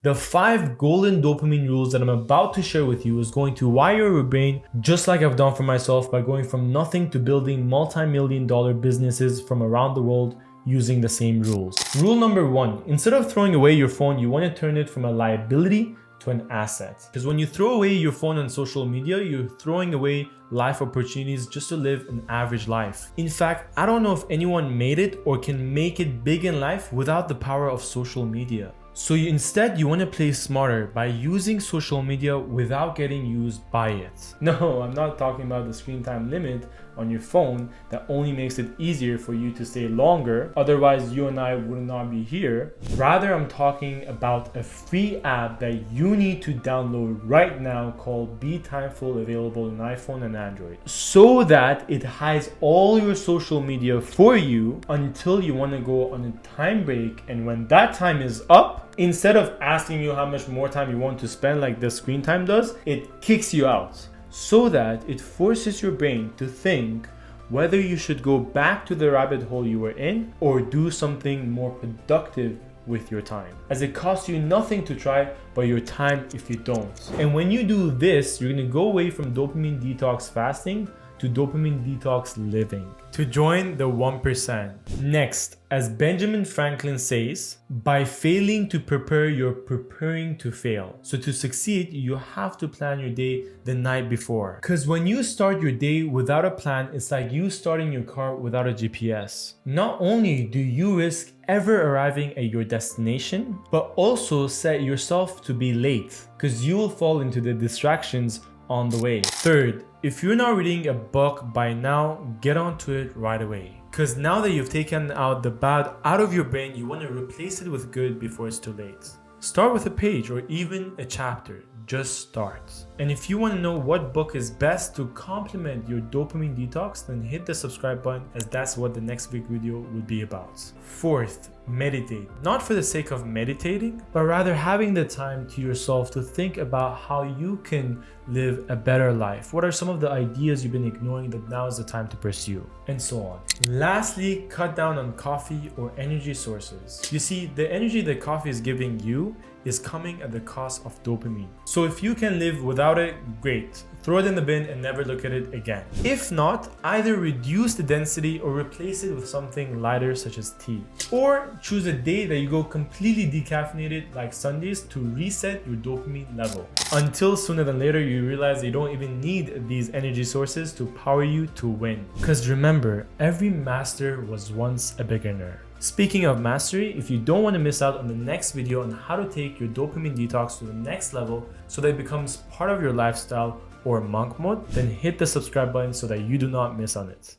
The 5 golden dopamine rules that I'm about to share with you is going to wire your brain just like I've done for myself by going from nothing to building multi-million-dollar businesses from around the world using the same rules. Rule number 1, instead of throwing away your phone, you want to turn it from a liability to an asset. Because when you throw away your phone on social media, you're throwing away life opportunities just to live an average life. In fact, I don't know if anyone made it or can make it big in life without the power of social media. So instead, you want to play smarter by using social media without getting used by it. No, I'm not talking about the screen time limit on your phone that only makes it easier for you to stay longer. Otherwise, you and I would not be here. Rather, I'm talking about a free app that you need to download right now called BeTimeful, available on iPhone and Android, so that it hides all your social media for you until you want to go on a time break. And when that time is up, instead of asking you how much more time you want to spend like the screen time does, it kicks you out, so that it forces your brain to think whether you should go back to the rabbit hole you were in or do something more productive with your time, as it costs you nothing to try but your time if you don't. And when you do this, you're going to go away from dopamine detox fasting to dopamine detox living, to join the 1%. Next, as Benjamin Franklin says, by failing to prepare, you're preparing to fail. So to succeed, you have to plan your day the night before. Because when you start your day without a plan, it's like you starting your car without a GPS. Not only do you risk ever arriving at your destination, but also set yourself to be late, because you will fall into the distractions on the way. Third, if you're not reading a book by now, get onto it right away. Because now that you've taken out the bad out of your brain, you want to replace it with good before it's too late. Start with a page or even a chapter. Just start. And if you want to know what book is best to complement your dopamine detox, then hit the subscribe button, as that's what the next big video will be about. Fourth, meditate. Not for the sake of meditating, but rather having the time to yourself to think about how you can live a better life. What are some of the ideas you've been ignoring that now is the time to pursue? And so on. Lastly, cut down on coffee or energy sources. You see, the energy that coffee is giving you is coming at the cost of dopamine. So if you can live without it, great. Throw it in the bin and never look at it again. If not, either reduce the density or replace it with something lighter such as tea. Or choose a day that you go completely decaffeinated like Sundays to reset your dopamine level. Until sooner than later you realize you don't even need these energy sources to power you to win. Because remember, every master was once a beginner. Speaking of mastery, if you don't want to miss out on the next video on how to take your dopamine detox to the next level so that it becomes part of your lifestyle or monk mode, then hit the subscribe button so that you do not miss on it.